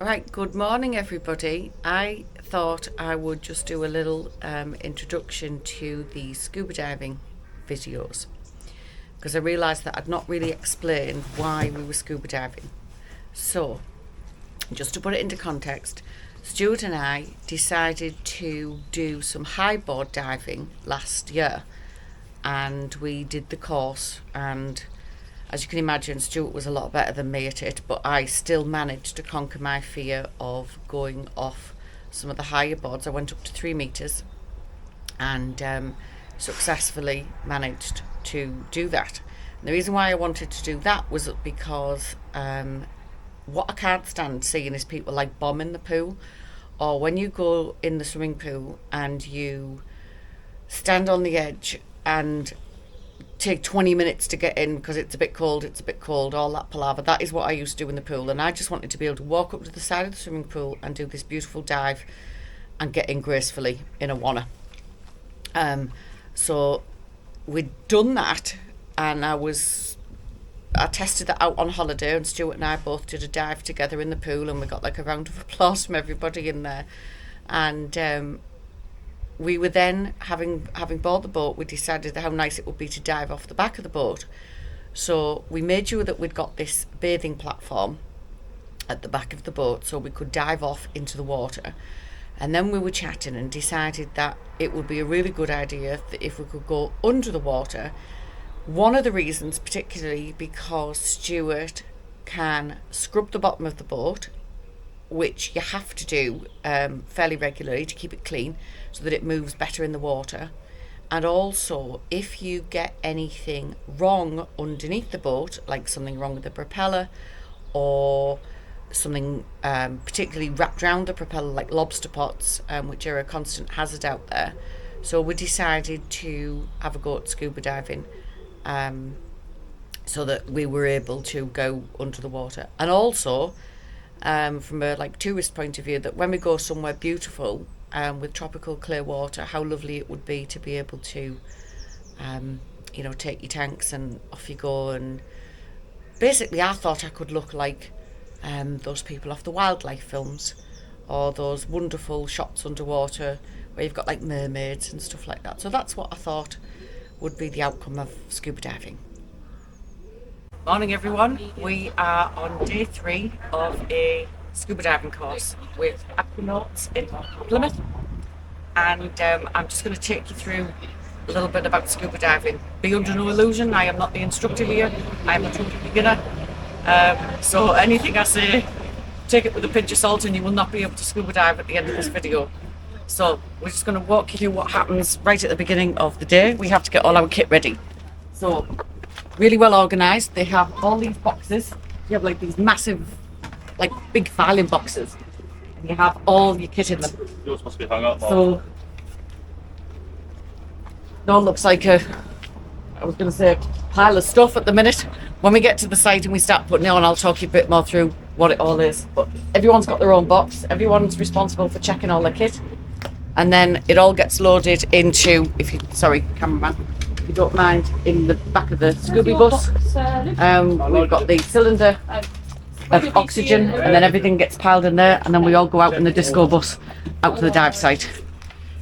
Right, good morning everybody. I thought I would just do a little introduction to the scuba diving videos because I realised that I'd not really explained why we were scuba diving. So, just to put it into context, Stuart and I decided to do some high board diving last year, and we did the course, and as you can imagine, Stuart was a lot better than me at it, but I still managed to conquer my fear of going off some of the higher boards. I went up to 3 meters and successfully managed to do that. And the reason why I wanted to do that was because what I can't stand seeing is people like bombing the pool, or when you go in the swimming pool and you stand on the edge and take 20 minutes to get in because it's a bit cold, all that palaver. That is what I used to do in the pool, and I just wanted to be able to walk up to the side of the swimming pool and do this beautiful dive and get in gracefully in a wanna. So we'd done that, and I tested that out on holiday, and Stuart and I both did a dive together in the pool, and we got like a round of applause from everybody in there. And we were then, having bought the boat, we decided how nice it would be to dive off the back of the boat. So we made sure that we'd got this bathing platform at the back of the boat so we could dive off into the water. And then we were chatting and decided that it would be a really good idea if we could go under the water. One of the reasons, particularly because Stuart can scrub the bottom of the boat, which you have to do fairly regularly to keep it clean so that it moves better in the water. And also, if you get anything wrong underneath the boat, like something wrong with the propeller or something particularly wrapped around the propeller, like lobster pots, which are a constant hazard out there. So we decided to have a go at scuba diving so that we were able to go under the water. And also, from a tourist point of view, that when we go somewhere beautiful with tropical clear water, how lovely it would be to be able to take your tanks and off you go. And basically I thought I could look like those people off the wildlife films, or those wonderful shots underwater where you've got like mermaids and stuff like that. So that's what I thought would be the outcome of scuba diving. Morning everyone, we are on day 3 of a scuba diving course with Aquanauts in Plymouth, and I'm just going to take you through a little bit about scuba diving. Be under no illusion, I am not the instructor here, I am a total beginner, so anything I say, take it with a pinch of salt, and you will not be able to scuba dive at the end of this video. So we're just going to walk you through what happens right at the beginning of the day. We have to get all our kit ready. So really well organised. They have all these boxes. You have like these massive, like big filing boxes, and you have all your kit in them. Yours must be hung up. So it all looks like a pile of stuff at the minute. When we get to the site and we start putting it on, I'll talk you a bit more through what it all is. But everyone's got their own box. Everyone's responsible for checking all their kit, and then it all gets loaded into, cameraman, if you don't mind, in the back of the Scuba bus. We've got the cylinder of oxygen, and then everything gets piled in there, and then we all go out in the disco bus out to the dive site.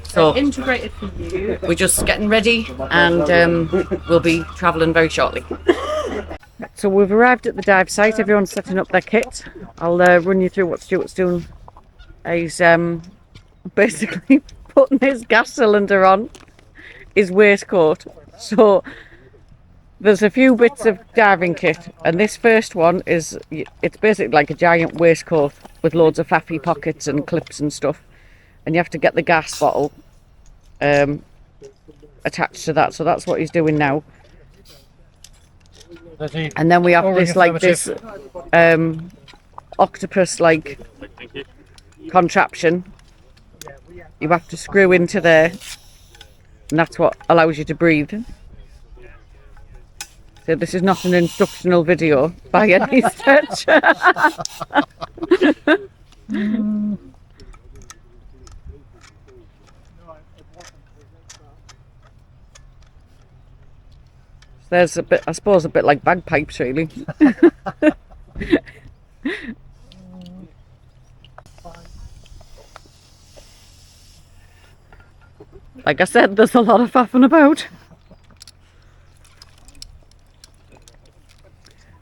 So integrated for you. we're just getting ready, and we'll be travelling very shortly. So we've arrived at the dive site. Everyone's setting up their kit. I'll run you through what Stuart's doing. He's basically putting his gas cylinder on his waistcoat. So there's a few bits of diving kit, and this first one it's basically like a giant waistcoat with loads of faffy pockets and clips and stuff, and you have to get the gas bottle attached to that. So that's what he's doing now. And then we have this octopus like contraption you have to screw into there, and that's what allows you to breathe. So this is not an instructional video by any stretch. There's a bit, I suppose, a bit like bagpipes, really. Like I said, there's a lot of faffing about.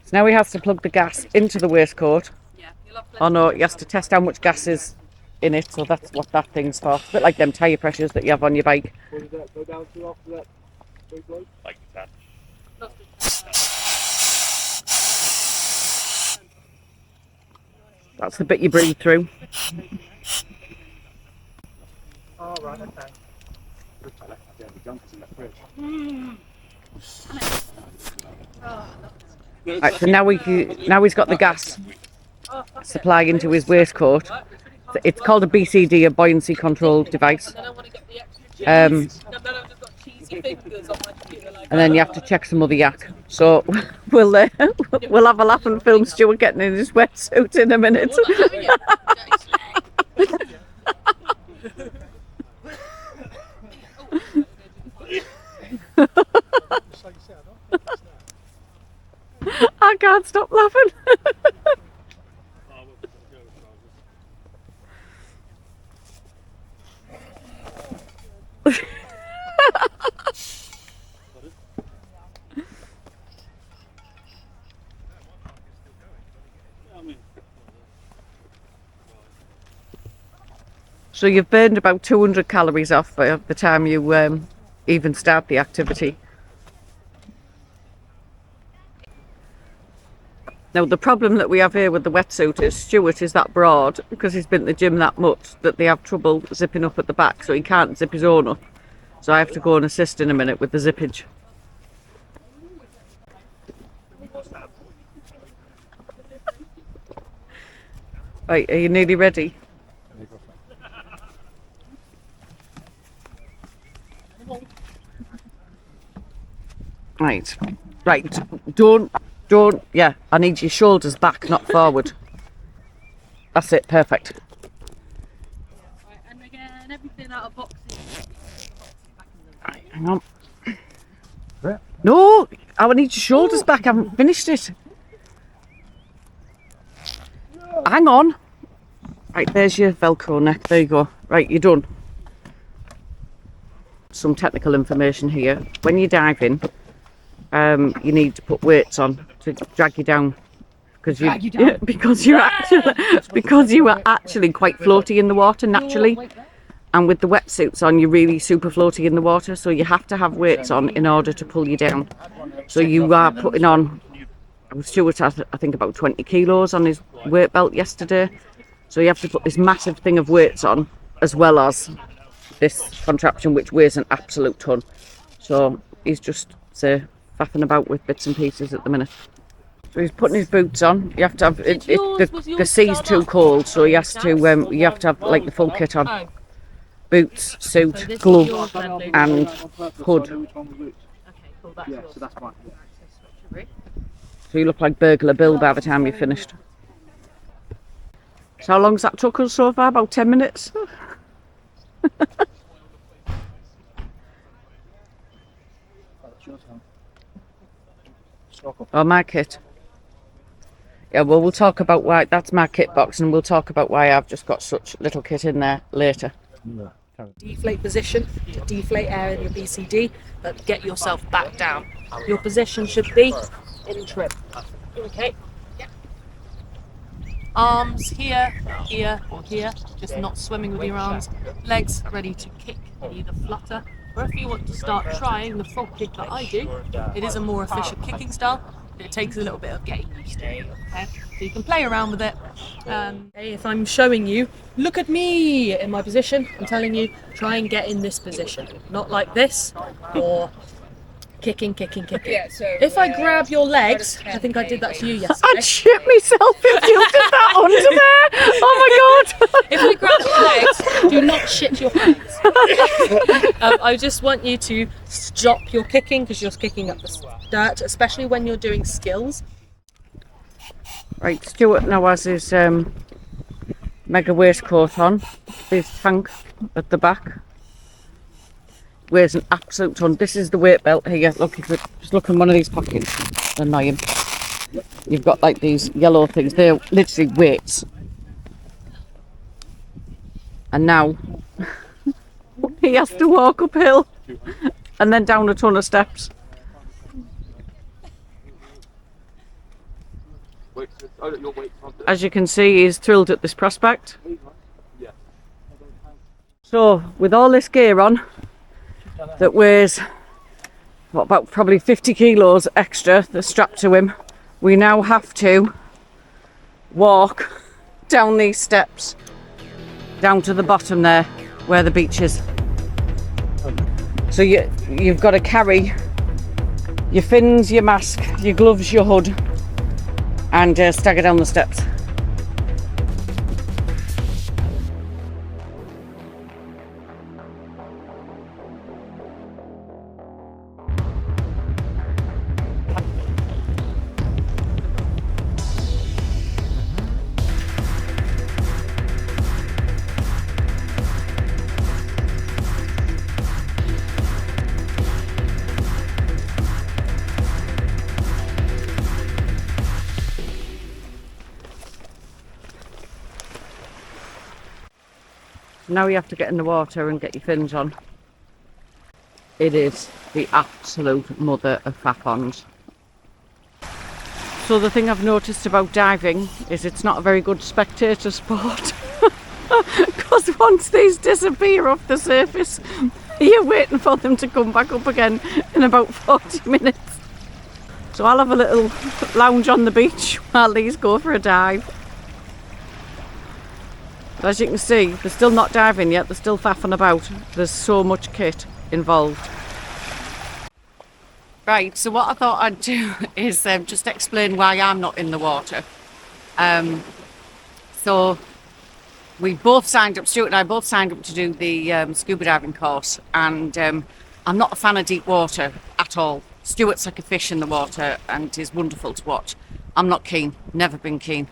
So now he has to plug the gas into the waistcoat. Oh no, he has to test how much gas is in it, so that's what that thing's for. It's a bit like them tyre pressures that you have on your bike. That's the bit you breathe through. Oh, right, okay. Right, so now he's got the gas supply into his waistcoat. It's called a BCD, a buoyancy control device. And then you have to check some other yak. So we'll have a laugh and film Stuart getting in his wetsuit in a minute. I can't stop laughing. So you've burned about 200 calories off by the time you even start the activity. Now the problem that we have here with the wetsuit is Stuart is that broad, because he's been to the gym that much, that they have trouble zipping up at the back, so he can't zip his own up. So I have to go and assist in a minute with the zippage. Right, are you nearly ready? Right, don't, yeah, I need your shoulders back, not forward. That's it, perfect. Right, and again, everything out of boxes. Right, hang on. No, I need your shoulders back, I haven't finished it. Hang on. Right, there's your Velcro neck, there you go. Right, you're done. Some technical information here. When you're diving, you need to put weights on to drag you down, because you are actually quite floaty in the water naturally, and with the wetsuits on you're really super floaty in the water, so you have to have weights on in order to pull you down. So you are putting on, Stuart had I think about 20 kilos on his weight belt yesterday, so you have to put this massive thing of weights on as well as this contraption which weighs an absolute ton. So he's just faffing about with bits and pieces at the minute. So he's putting his boots on. You have to have the sea's too cold, so he has to you have to have like the full kit on. Boots, suit, glove and hood. Yeah, so that's fine. So you look like Burglar Bill by the time you're finished. So how long's that took us so far? About 10 minutes? Oh, my kit. Yeah, well, we'll talk about why that's my kit box, and we'll talk about why I've just got such little kit in there later. Deflate position to deflate air in your BCD, but get yourself back down. Your position should be in trim. Okay. Yep. Arms here, here, or here. Just not swimming with your arms. Legs ready to kick, either flutter, or if you want to start trying the frog kick that I do, it is a more efficient kicking style. It takes a little bit of getting used to. Okay, so you can play around with it. If I'm showing you, look at me in my position, I'm telling you, try and get in this position, not like this, or kicking. Yeah, so, if I grab your legs, I think I did that to you yesterday. I'd shit myself if you did that under there. Oh my god! If I grab your legs, do not shit your pants. I just want you to stop your kicking, because you're kicking up the dirt, especially when you're doing skills. Right, Stuart now has his mega waistcoat on, his tank at the back. Weighs an absolute ton. This is the weight belt here. Look, if you just look in one of these pockets, annoying. You've got like these yellow things, they're literally weights. And now he has to walk uphill and then down a ton of steps. As you can see, he's thrilled at this prospect. So with all this gear on that weighs what, about probably 50 kilos extra that's strapped to him, we now have to walk down these steps down to the bottom there where the beach is. So you've got to carry your fins, your mask, your gloves, your hood, and stagger down the steps. Now you have to get in the water and get your fins on. It is the absolute mother of fap-ons. So the thing I've noticed about diving is it's not a very good spectator sport. Because once these disappear off the surface, you're waiting for them to come back up again in about 40 minutes. So I'll have a little lounge on the beach while these go for a dive. But as you can see, they're still not diving yet, they're still faffing about. There's so much kit involved. Right, so what I thought I'd do is just explain why I'm not in the water. So we both signed up, Stuart and I both signed up to do the scuba diving course, and I'm not a fan of deep water at all. Stuart's like a fish in the water and is wonderful to watch. I'm not keen, never been keen.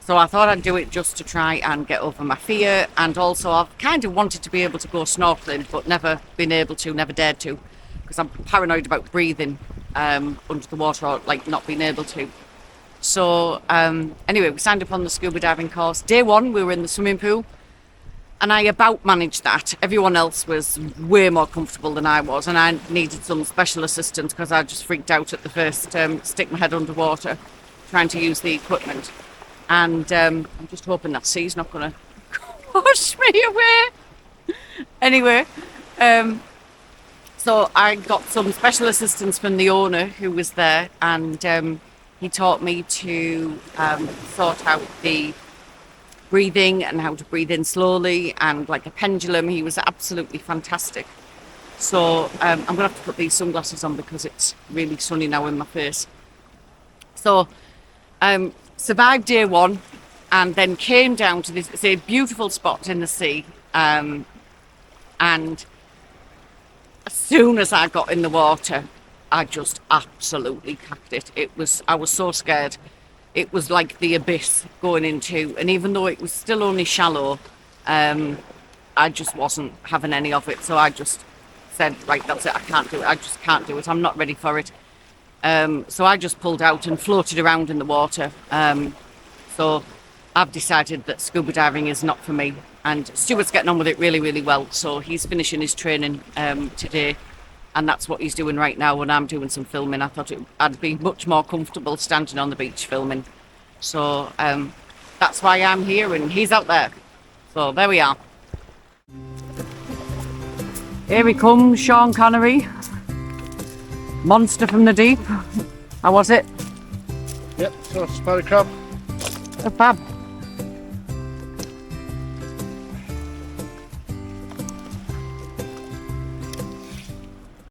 So I thought I'd do it just to try and get over my fear, and also I've kind of wanted to be able to go snorkeling but never been able to, never dared to, because I'm paranoid about breathing under the water or like not being able to. So anyway, we signed up on the scuba diving course. Day one we were in the swimming pool and I about managed that. Everyone else was way more comfortable than I was, and I needed some special assistance because I just freaked out at the first stick my head underwater trying to use the equipment. And I'm just hoping that sea's not going to wash me away. Anyway, so I got some special assistance from the owner who was there, and he taught me to sort out the breathing and how to breathe in slowly and like a pendulum. He was absolutely fantastic. So I'm going to have to put these sunglasses on because it's really sunny now in my face. So survived day one and then came down to this, it's a beautiful spot in the sea, and as soon as I got in the water I just absolutely cacked it. I was so scared. It was like the abyss going into, and even though it was still only shallow, I just wasn't having any of it. So I just said, right, that's it, I can't do it, I just can't do it, I'm not ready for it. So I just pulled out and floated around in the water. So I've decided that scuba diving is not for me, and Stuart's getting on with it really, really well. So he's finishing his training today, and that's what he's doing right now, and I'm doing some filming. I thought I'd be much more comfortable standing on the beach filming. So that's why I'm here and he's out there. So there we are. Here he comes, Sean Connery. Monster from the deep. How was it? Yep, so spotted crab. A fab.